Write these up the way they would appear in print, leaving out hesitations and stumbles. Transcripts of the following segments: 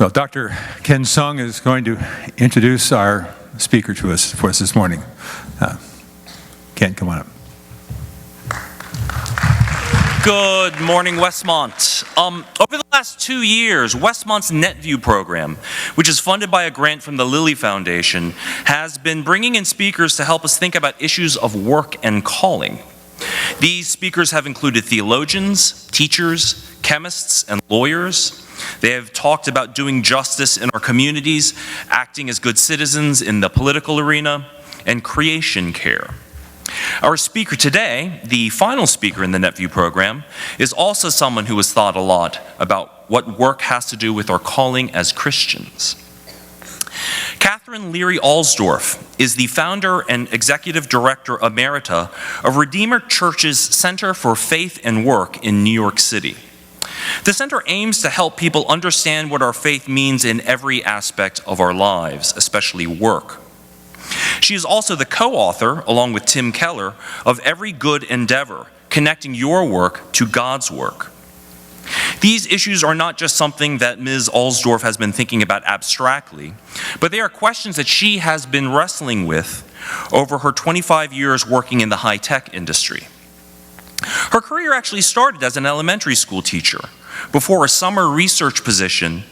Well, Dr. Ken Sung is going to introduce our speaker for us this morning. Ken, come on up. Good morning, Westmont. Over the last 2 years, Westmont's NetView program, which is funded by a grant from the Lilly Foundation, has been bringing in speakers to help us think about issues of work and calling. These speakers have included theologians, teachers, chemists, and lawyers. They have talked about doing justice in our communities, acting as good citizens in the political arena, and creation care. Our speaker today, the final speaker in the NetView program, is also someone who has thought a lot about what work has to do with our calling as Christians. Katherine Leary Alsdorf is the founder and executive director emerita of Redeemer Church's Center for Faith and Work in New York City. The center aims to help people understand what our faith means in every aspect of our lives, especially work. She is also the co-author, along with Tim Keller, of Every Good Endeavor, Connecting Your Work to God's Work. These issues are not just something that Ms. Alsdorf has been thinking about abstractly, but they are questions that she has been wrestling with over her 25 years working in the high-tech industry. Her career actually started as an elementary school teacher before a summer research position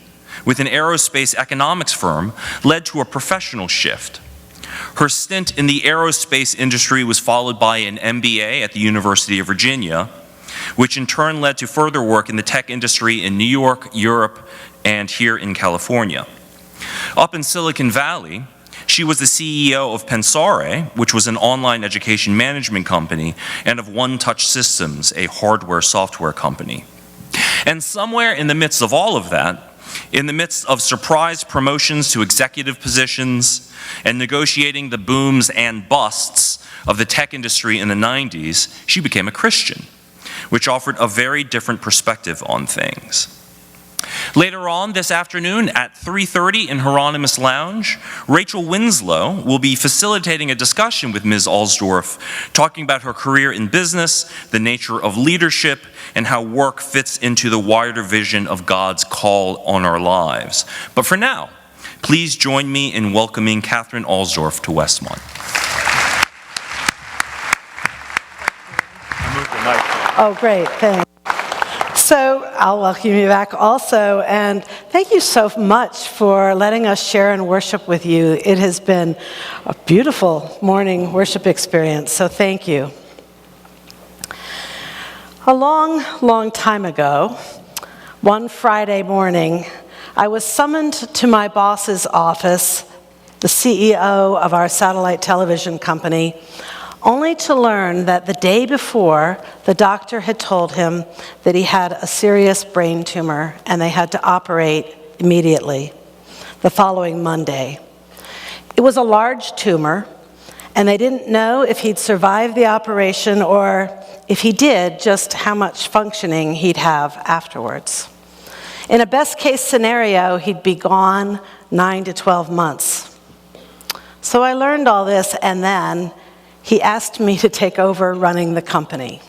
with an aerospace economics firm led to a professional shift. Her stint in the aerospace industry was followed by an MBA at the University of Virginia, which in turn led to further work in the tech industry in New York, Europe, and here in California. Up in Silicon Valley, she was the CEO of Pensare, which was an online education management company, and of One Touch Systems, a hardware-software company. And somewhere in the midst of all of that, in the midst of surprise promotions to executive positions and negotiating the booms and busts of the tech industry in the 90s, she became a Christian, which offered a very different perspective on things. Later on this afternoon at 3:30 in Hieronymus Lounge, Rachel Winslow will be facilitating a discussion with Ms. Alsdorf, talking about her career in business, the nature of leadership, and how work fits into the wider vision of God's call on our lives. But for now, please join me in welcoming Katherine Alsdorf to Westmont. Oh, great, thanks. So I'll welcome you back also, and thank you so much for letting us share and worship with you. It has been a beautiful morning worship experience, so thank you. A long time ago, one Friday morning, I was summoned to my boss's office, the CEO of our satellite television company, only to learn that the day before, the doctor had told him that he had a serious brain tumor and they had to operate immediately, the following Monday. It was a large tumor, and they didn't know if he'd survive the operation or, if he did, just how much functioning he'd have afterwards. In a best-case scenario, he'd be gone 9 to 12 months. So I learned all this, and then he asked me to take over running the company.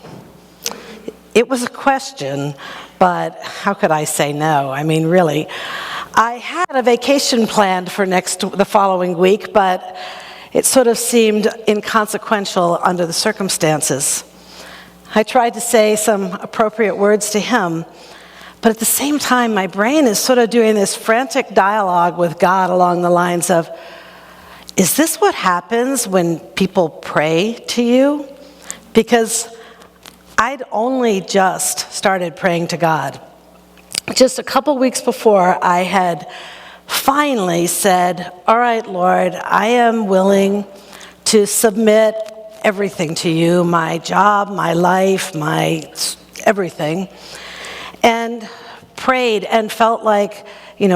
It was a question, but how could I say no? I mean, really. I had a vacation planned for the following week, but it sort of seemed inconsequential under the circumstances. I tried to say some appropriate words to him, but at the same time, my brain is sort of doing this frantic dialogue with God along the lines of, is this what happens when people pray to you? Because I'd only just started praying to God. Just a couple weeks before, I had finally said, all right, Lord, I am willing to submit everything to you, my job, my life, my everything, and prayed and felt like,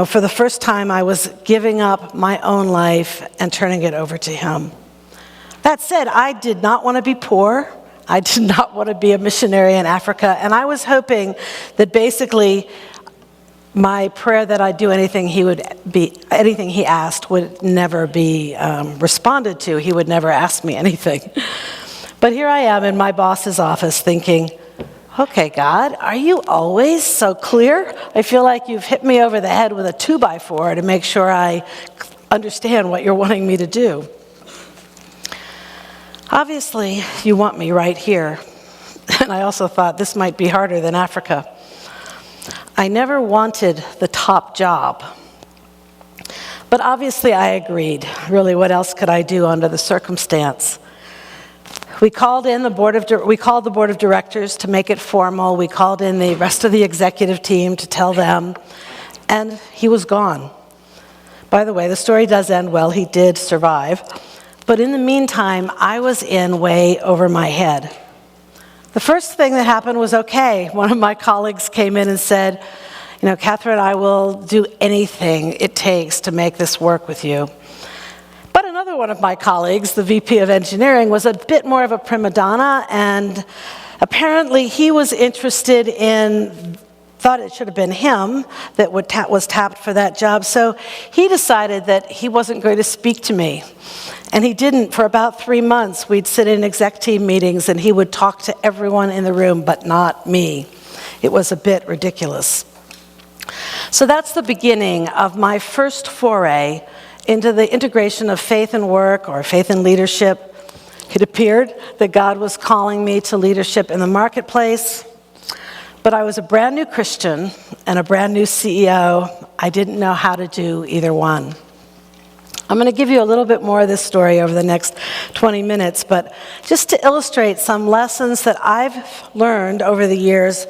for the first time, I was giving up my own life and turning it over to him. That said, I did not want to be poor. I did not want to be a missionary in Africa. And I was hoping that basically my prayer that I'd do anything he asked would never be responded to. He would never ask me anything. But here I am in my boss's office thinking, Okay, God, are you always so clear? I feel like you've hit me over the head with a 2x4 to make sure I understand what you're wanting me to do. Obviously, you want me right here. And I also thought this might be harder than Africa. I never wanted the top job. But obviously I agreed. Really, what else could I do under the circumstance? We called the board of directors to make it formal. We called in the rest of the executive team to tell them, and he was gone. By the way, the story does end well. He did survive. But in the meantime, I was in way over my head. The first thing that happened was okay. One of my colleagues came in and said, Katherine, I will do anything it takes to make this work with you. But another one of my colleagues, the VP of engineering, was a bit more of a prima donna, and apparently he was interested thought it should have been him that was tapped for that job. So he decided that he wasn't going to speak to me. And he didn't. For about 3 months, we'd sit in exec team meetings and he would talk to everyone in the room, but not me. It was a bit ridiculous. So that's the beginning of my first foray into the integration of faith and work, or faith and leadership. It appeared that God was calling me to leadership in the marketplace, but I was a brand new Christian and a brand new CEO. I didn't know how to do either one. I'm going to give you a little bit more of this story over the next 20 minutes, but just to illustrate some lessons that I've learned over the years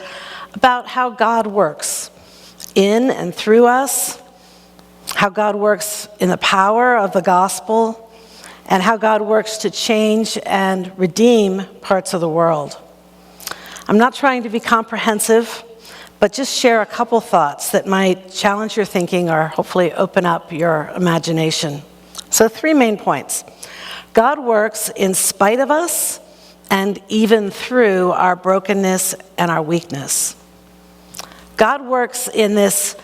about how God works in and through us, how God works in the power of the gospel, and how God works to change and redeem parts of the world. I'm not trying to be comprehensive, but just share a couple thoughts that might challenge your thinking or hopefully open up your imagination. So 3 main points. God works in spite of us and even through our brokenness and our weakness. God works in this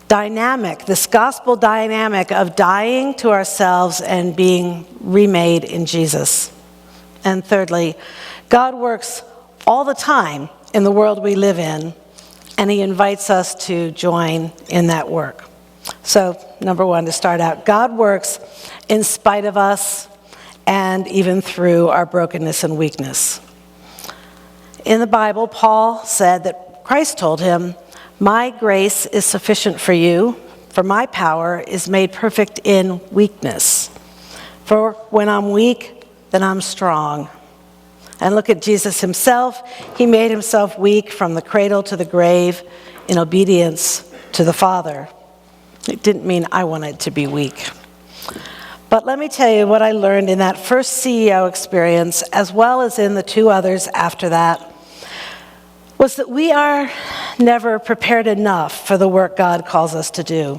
gospel dynamic of dying to ourselves and being remade in Jesus. And thirdly, God works all the time in the world we live in, and he invites us to join in that work. So, number 1, to start out, God works in spite of us and even through our brokenness and weakness. In the Bible, Paul said that Christ told him, "My grace is sufficient for you, for my power is made perfect in weakness. For when I'm weak, then I'm strong." And look at Jesus himself. He made himself weak from the cradle to the grave in obedience to the Father. It didn't mean I wanted to be weak. But let me tell you what I learned in that first CEO experience, as well as in the 2 others after that, was that we are never prepared enough for the work God calls us to do.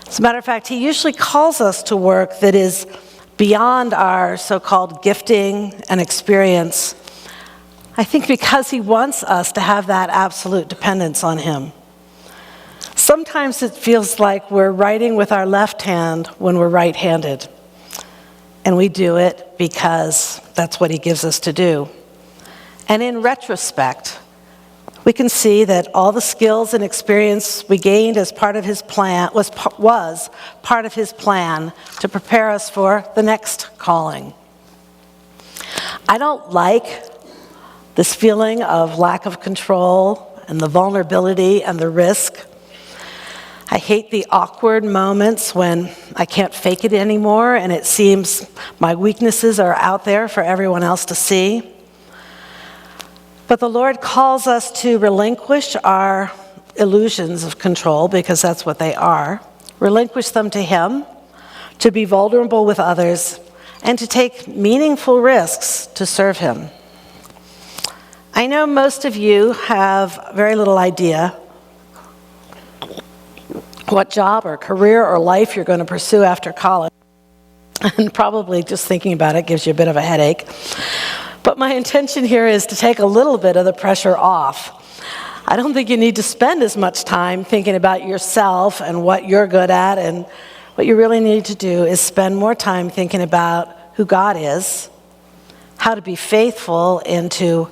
As a matter of fact, he usually calls us to work that is beyond our so-called gifting and experience, I think because he wants us to have that absolute dependence on him. Sometimes it feels like we're writing with our left hand when we're right-handed, and we do it because that's what he gives us to do. And in retrospect, we can see that all the skills and experience we gained as part of his plan was part of his plan to prepare us for the next calling. I don't like this feeling of lack of control and the vulnerability and the risk. I hate the awkward moments when I can't fake it anymore and it seems my weaknesses are out there for everyone else to see. But the Lord calls us to relinquish our illusions of control, because that's what they are, relinquish them to him, to be vulnerable with others, and to take meaningful risks to serve him. I know most of you have very little idea what job or career or life you're going to pursue after college, and probably just thinking about it gives you a bit of a headache. But my intention here is to take a little bit of the pressure off. I don't think you need to spend as much time thinking about yourself and what you're good at, and what you really need to do is spend more time thinking about who God is, how to be faithful into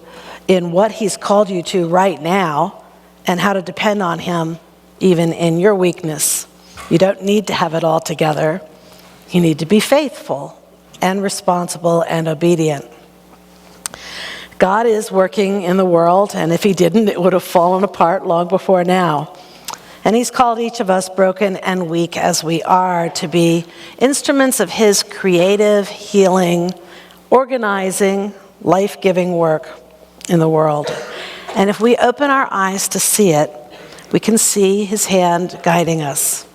in what he's called you to right now and how to depend on him even in your weakness. You don't need to have it all together. You need to be faithful and responsible and obedient. God is working in the world, and if he didn't, it would have fallen apart long before now. And he's called each of us, broken and weak as we are, to be instruments of his creative, healing, organizing, life-giving work in the world. And if we open our eyes to see it, we can see his hand guiding us.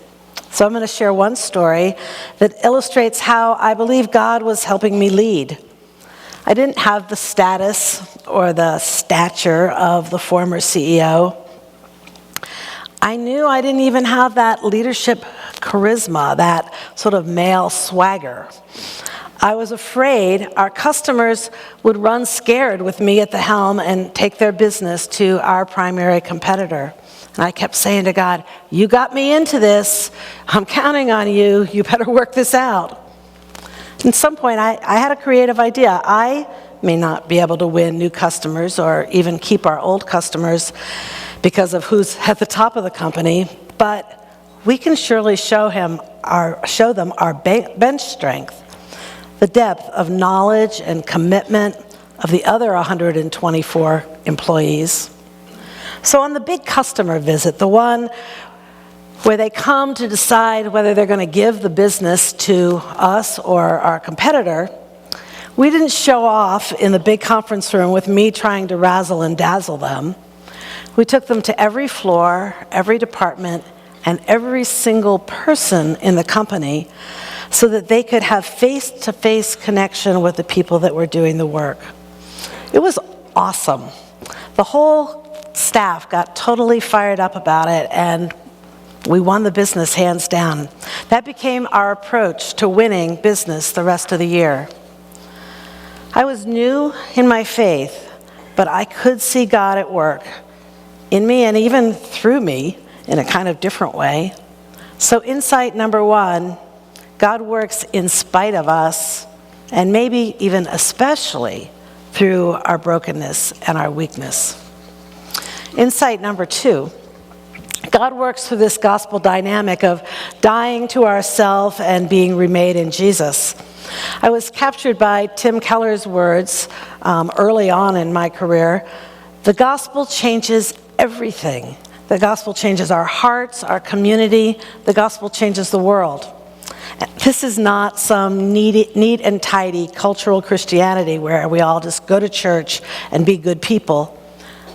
So I'm going to share one story that illustrates how I believe God was helping me lead. I didn't have the status or the stature of the former CEO. I knew I didn't even have that leadership charisma, that sort of male swagger. I was afraid our customers would run scared with me at the helm and take their business to our primary competitor. And I kept saying to God, you got me into this. I'm counting on you. You better work this out. At some point, I had a creative idea. I may not be able to win new customers or even keep our old customers because of who's at the top of the company, but we can surely show them our bench strength, the depth of knowledge and commitment of the other 124 employees. So on the big customer visit, the one where they come to decide whether they're going to give the business to us or our competitor, we didn't show off in the big conference room with me trying to razzle and dazzle them. We took them to every floor, every department, and every single person in the company so that they could have face-to-face connection with the people that were doing the work. It was awesome. The whole staff got totally fired up about it, and we won the business hands down. That became our approach to winning business the rest of the year. I was new in my faith, but I could see God at work in me and even through me in a kind of different way. So insight number one, God works in spite of us, and maybe even especially through our brokenness and our weakness. Insight number two, God works through this gospel dynamic of dying to ourselves and being remade in Jesus. I was captured by Tim Keller's words early on in my career. The gospel changes everything. The gospel changes our hearts, our community. The gospel changes the world. This is not some neat and tidy cultural Christianity where we all just go to church and be good people.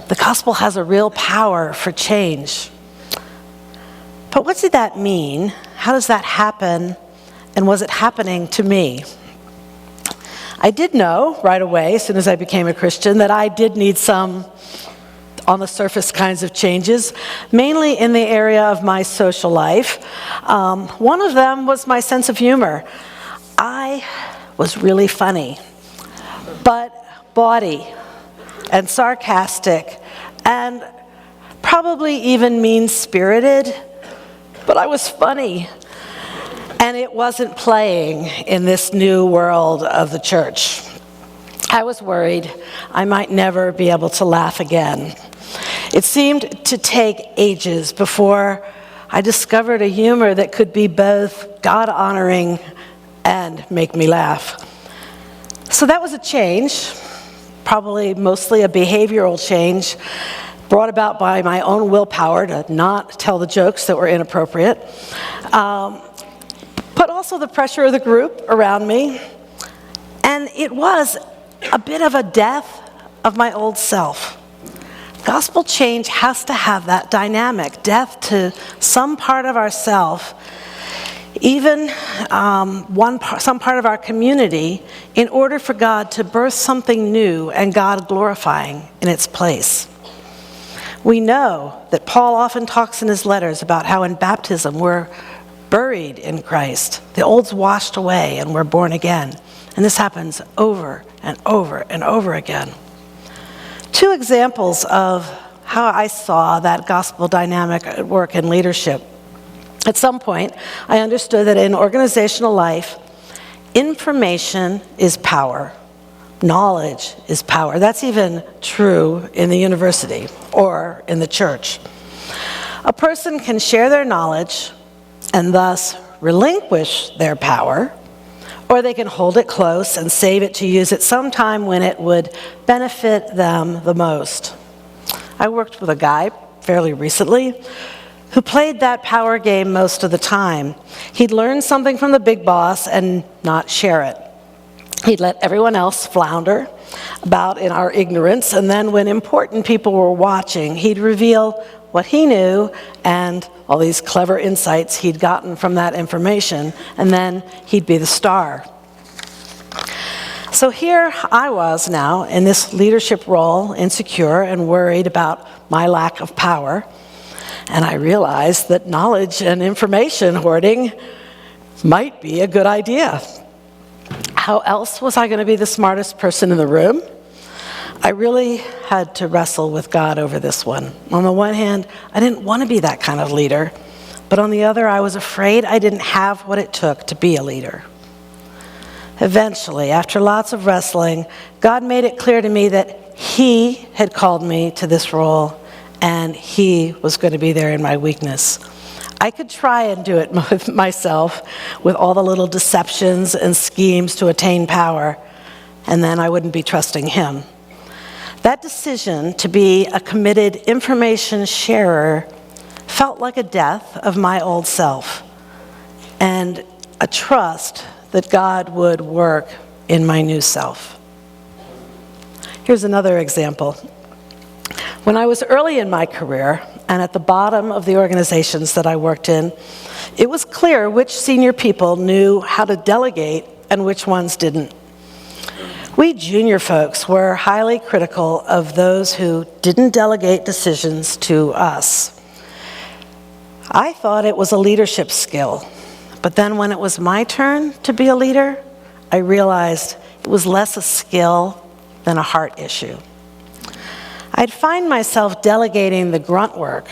The gospel has a real power for change. But what did that mean? How does that happen? And was it happening to me? I did know right away, as soon as I became a Christian, that I did need some on the surface kinds of changes, mainly in the area of my social life. One of them was my sense of humor. I was really funny, but bawdy and sarcastic and probably even mean-spirited, but I was funny. And it wasn't playing in this new world of the church. I was worried I might never be able to laugh again. It seemed to take ages before I discovered a humor that could be both God-honoring and make me laugh. So that was a change, probably mostly a behavioral change, brought about by my own willpower to not tell the jokes that were inappropriate. But also the pressure of the group around me. And it was a bit of a death of my old self. Gospel change has to have that dynamic, death to some part of ourself, even some part of our community, in order for God to birth something new and God glorifying in its place. We know that Paul often talks in his letters about how in baptism we're buried in Christ. The old's washed away and we're born again. And this happens over and over and over again. Two examples of how I saw that gospel dynamic at work in leadership. At some point, I understood that in organizational life, information is power, knowledge is power. That's even true in the university or in the church. A person can share their knowledge and thus relinquish their power, or they can hold it close and save it to use it sometime when it would benefit them the most. I worked with a guy fairly recently who played that power game most of the time. He'd learn something from the big boss and not share it. He'd let everyone else flounder about in our ignorance, and then when important people were watching, he'd reveal what he knew and all these clever insights he'd gotten from that information, and then he'd be the star. So here I was now in this leadership role, insecure and worried about my lack of power, and I realized that knowledge and information hoarding might be a good idea. How else was I going to be the smartest person in the room? I really had to wrestle with God over this one. On the one hand, I didn't want to be that kind of leader, but on the other, I was afraid I didn't have what it took to be a leader. Eventually, after lots of wrestling, God made it clear to me that He had called me to this role, and He was going to be there in my weakness. I could try and do it myself with all the little deceptions and schemes to attain power, and then I wouldn't be trusting Him. That decision to be a committed information sharer felt like a death of my old self and a trust that God would work in my new self. Here's another example. When I was early in my career and at the bottom of the organizations that I worked in, it was clear which senior people knew how to delegate and which ones didn't. We junior folks were highly critical of those who didn't delegate decisions to us. I thought it was a leadership skill, but then when it was my turn to be a leader, I realized it was less a skill than a heart issue. I'd find myself delegating the grunt work,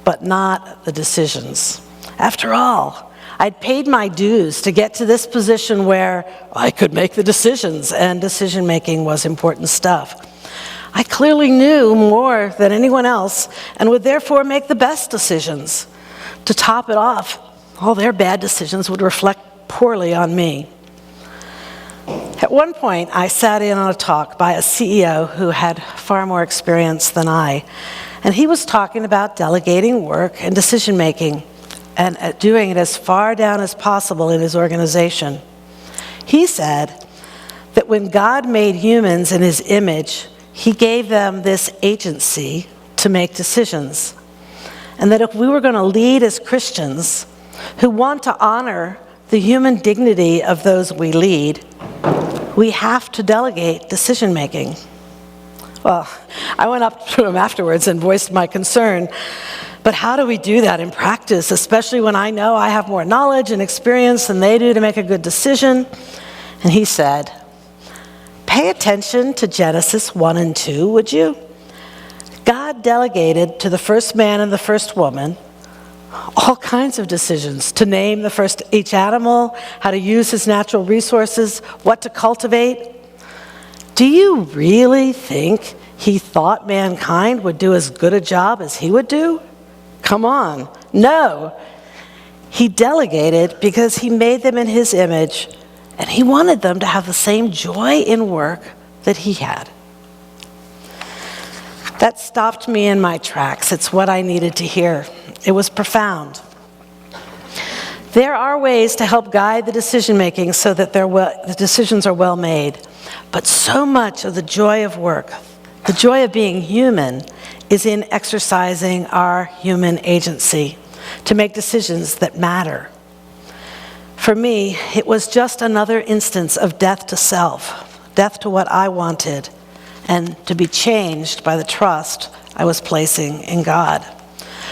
but not the decisions. After all, I'd paid my dues to get to this position where I could make the decisions, and decision-making was important stuff. I clearly knew more than anyone else and would therefore make the best decisions. To top it off, all their bad decisions would reflect poorly on me. At one point, I sat in on a talk by a CEO who had far more experience than I, and he was talking about delegating work and decision-making and doing it as far down as possible in his organization. He said that when God made humans in His image, He gave them this agency to make decisions, and that if we were going to lead as Christians who want to honor the human dignity of those we lead, we have to delegate decision-making. Well, I went up to him afterwards and voiced my concern, but how do we do that in practice, especially when I know I have more knowledge and experience than they do to make a good decision? And he said, pay attention to Genesis 1 and 2, would you? God delegated to the first man and the first woman all kinds of decisions, to name each animal, how to use his natural resources, what to cultivate. Do you really think He thought mankind would do as good a job as He would do? Come on. No. He delegated because He made them in His image, and He wanted them to have the same joy in work that He had. That stopped me in my tracks. It's what I needed to hear. It was profound. There are ways to help guide the decision-making so that the decisions are well made, but so much of the joy of work, the joy of being human, is in exercising our human agency to make decisions that matter. For me, it was just another instance of death to self, death to what I wanted, and to be changed by the trust I was placing in God.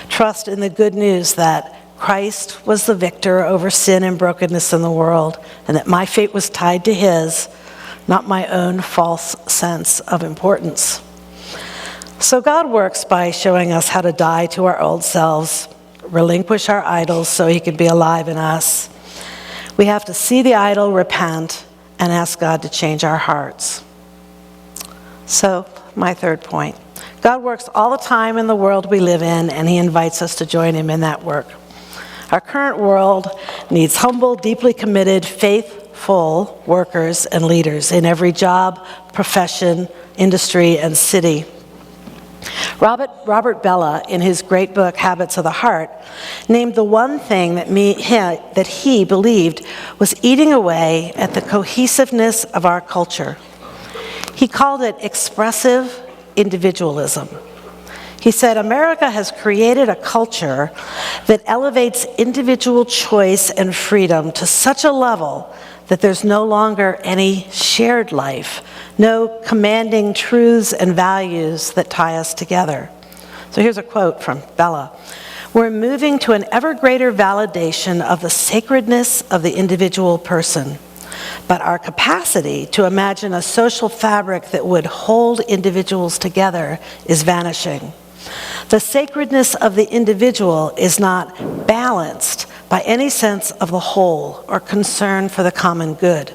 Trust in the good news that Christ was the victor over sin and brokenness in the world, and that my fate was tied to His, not my own false sense of importance. So God works by showing us how to die to our old selves, relinquish our idols so He could be alive in us. We have to see the idol, repent, and ask God to change our hearts. So, my third point. God works all the time in the world we live in, and he invites us to join him in that work. Our current world needs humble, deeply committed, faithful workers and leaders in every job, profession, industry, and city. Robert Bella, in his great book, Habits of the Heart, named the one thing that he believed was eating away at the cohesiveness of our culture. He called it expressive individualism. He said, America has created a culture that elevates individual choice and freedom to such a level that there's no longer any shared life, no commanding truths and values that tie us together. So here's a quote from Bella. We're moving to an ever greater validation of the sacredness of the individual person, but our capacity to imagine a social fabric that would hold individuals together is vanishing. The sacredness of the individual is not balanced by any sense of the whole or concern for the common good.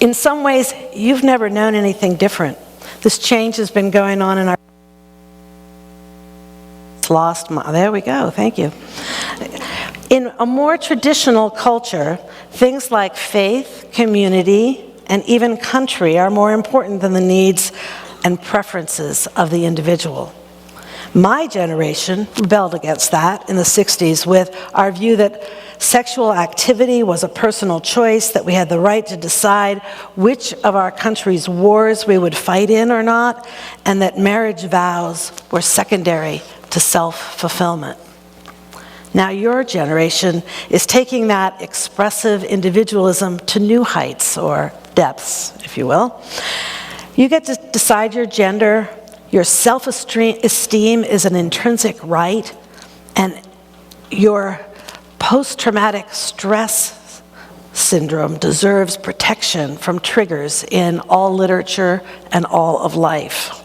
In some ways, you've never known anything different. This change has been going on in our there we go, thank you. In a more traditional culture, things like faith, community, and even country are more important than the needs and preferences of the individual. My generation rebelled against that in the 60s with our view that sexual activity was a personal choice, that we had the right to decide which of our country's wars we would fight in or not, and that marriage vows were secondary to self-fulfillment. Now your generation is taking that expressive individualism to new heights, or depths, if you will. You get to decide your gender, your self-esteem is an intrinsic right, and your post-traumatic stress syndrome deserves protection from triggers in all literature and all of life.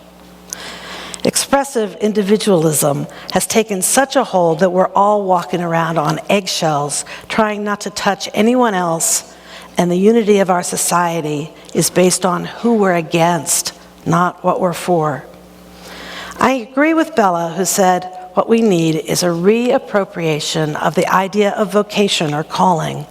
Expressive individualism has taken such a hold that we're all walking around on eggshells, trying not to touch anyone else, and the unity of our society is based on who we're against, not what we're for. I agree with Bella, who said, what we need is a reappropriation of the idea of vocation or calling,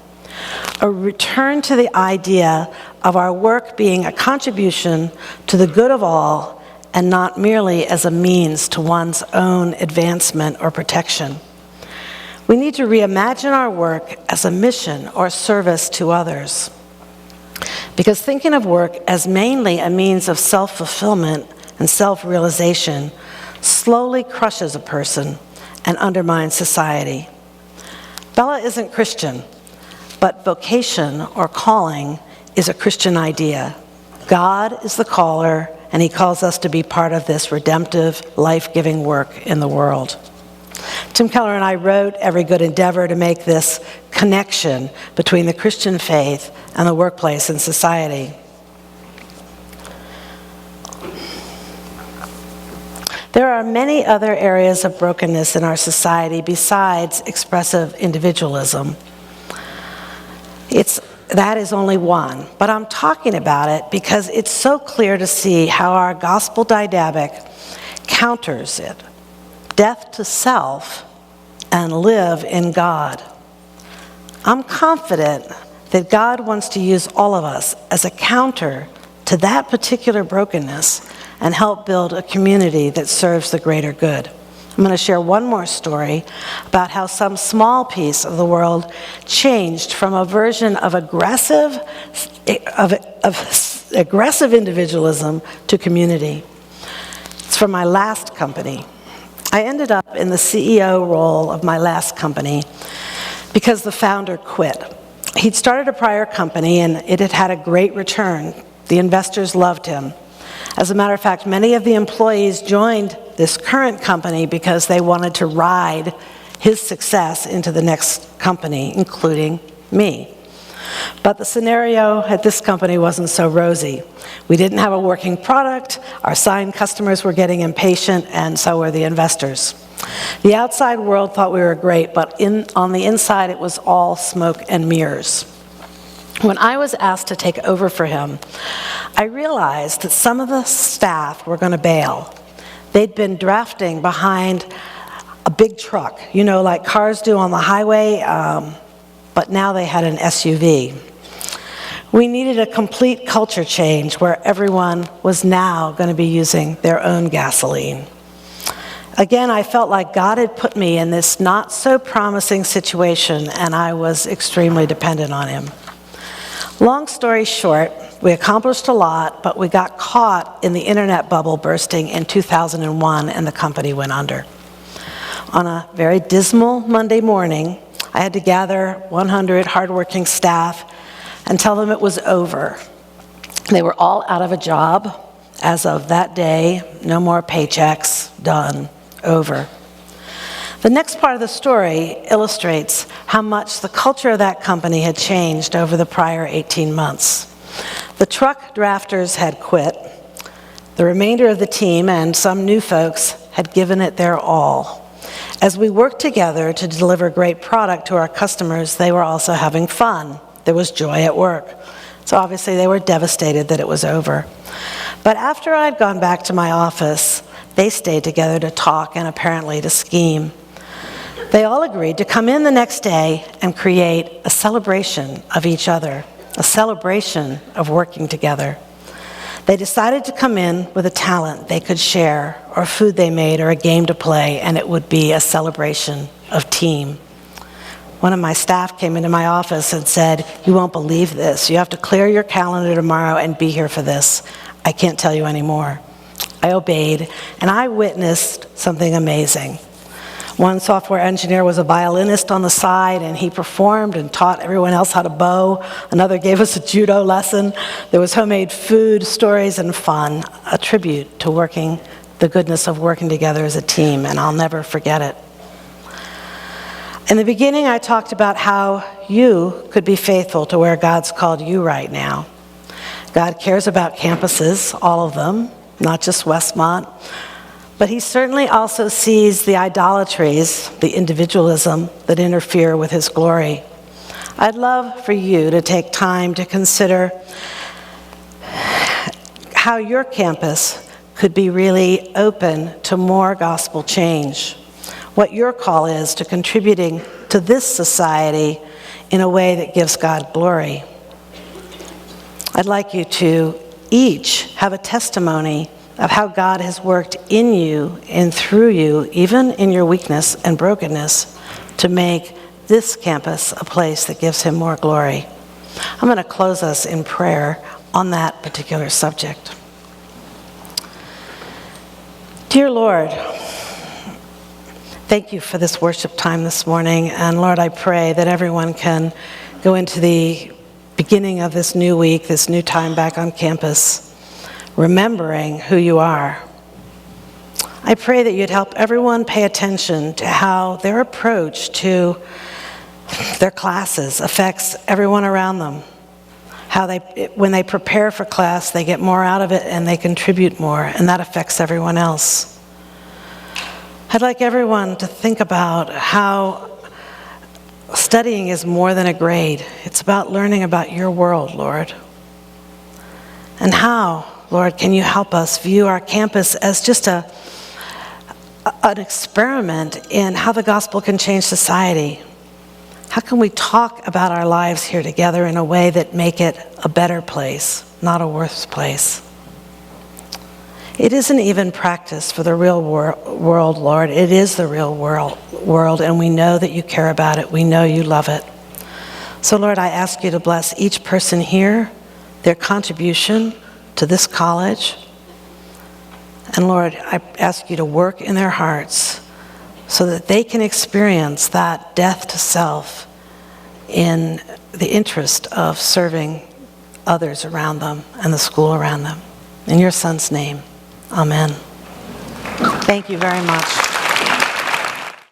a return to the idea of our work being a contribution to the good of all and not merely as a means to one's own advancement or protection. We need to reimagine our work as a mission or service to others. Because thinking of work as mainly a means of self-fulfillment and self-realization slowly crushes a person and undermines society. Bella isn't Christian, but vocation or calling is a Christian idea. God is the caller, and he calls us to be part of this redemptive, life-giving work in the world. Tim Keller and I wrote Every Good Endeavor to make this connection between the Christian faith and the workplace and society. There are many other areas of brokenness in our society besides expressive individualism. That is only one, but I'm talking about it because it's so clear to see how our gospel dynamic counters it. Death to self and live in God. I'm confident that God wants to use all of us as a counter to that particular brokenness and help build a community that serves the greater good. I'm going to share one more story about how some small piece of the world changed from a version of aggressive individualism to community. It's from my last company. I ended up in the CEO role of my last company because the founder quit. He'd started a prior company and it had had a great return. The investors loved him. As a matter of fact, many of the employees joined this current company because they wanted to ride his success into the next company, including me. But the scenario at this company wasn't so rosy. We didn't have a working product, our signed customers were getting impatient, and so were the investors. The outside world thought we were great, but on the inside it was all smoke and mirrors. When I was asked to take over for him, I realized that some of the staff were going to bail. They'd been drafting behind a big truck, like cars do on the highway, but now they had an SUV. We needed a complete culture change where everyone was now going to be using their own gasoline. Again, I felt like God had put me in this not so promising situation, and I was extremely dependent on him. Long story short, we accomplished a lot, but we got caught in the internet bubble bursting in 2001, and the company went under. On a very dismal Monday morning, I had to gather 100 hardworking staff and tell them it was over. They were all out of a job as of that day. No more paychecks, done, over. The next part of the story illustrates how much the culture of that company had changed over the prior 18 months. The truck drafters had quit. The remainder of the team and some new folks had given it their all. As we worked together to deliver great product to our customers, they were also having fun. There was joy at work. So obviously they were devastated that it was over. But after I'd gone back to my office, they stayed together to talk and apparently to scheme. They all agreed to come in the next day and create a celebration of each other, a celebration of working together. They decided to come in with a talent they could share, or food they made, or a game to play, and it would be a celebration of team. One of my staff came into my office and said, "You won't believe this. You have to clear your calendar tomorrow and be here for this. I can't tell you anymore." I obeyed, and I witnessed something amazing. One software engineer was a violinist on the side, and he performed and taught everyone else how to bow. Another gave us a judo lesson. There was homemade food, stories, and fun, a tribute to the goodness of working together as a team, and I'll never forget it. In the beginning, I talked about how you could be faithful to where God's called you right now. God cares about campuses, all of them, not just Westmont, but he certainly also sees the idolatries, the individualism that interfere with his glory. I'd love for you to take time to consider how your campus could be really open to more gospel change. What your call is to contributing to this society in a way that gives God glory. I'd like you to each have a testimony of how God has worked in you and through you, even in your weakness and brokenness, to make this campus a place that gives him more glory. I'm going to close us in prayer on that particular subject. Dear Lord, thank you for this worship time this morning. And Lord, I pray that everyone can go into the beginning of this new week, this new time back on campus, remembering who you are. I pray that you'd help everyone pay attention to how their approach to their classes affects everyone around them. How when they prepare for class, they get more out of it and they contribute more, and that affects everyone else. I'd like everyone to think about how studying is more than a grade. It's about learning about your world, Lord. And how, Lord, can you help us view our campus as just an experiment in how the gospel can change society? How can we talk about our lives here together in a way that make it a better place, not a worse place? It isn't even practice for the real world, Lord. It is the real world, and we know that you care about it. We know you love it. So, Lord, I ask you to bless each person here, their contribution to this college. And Lord, I ask you to work in their hearts so that they can experience that death to self in the interest of serving others around them and the school around them. In your Son's name, amen. Thank you very much.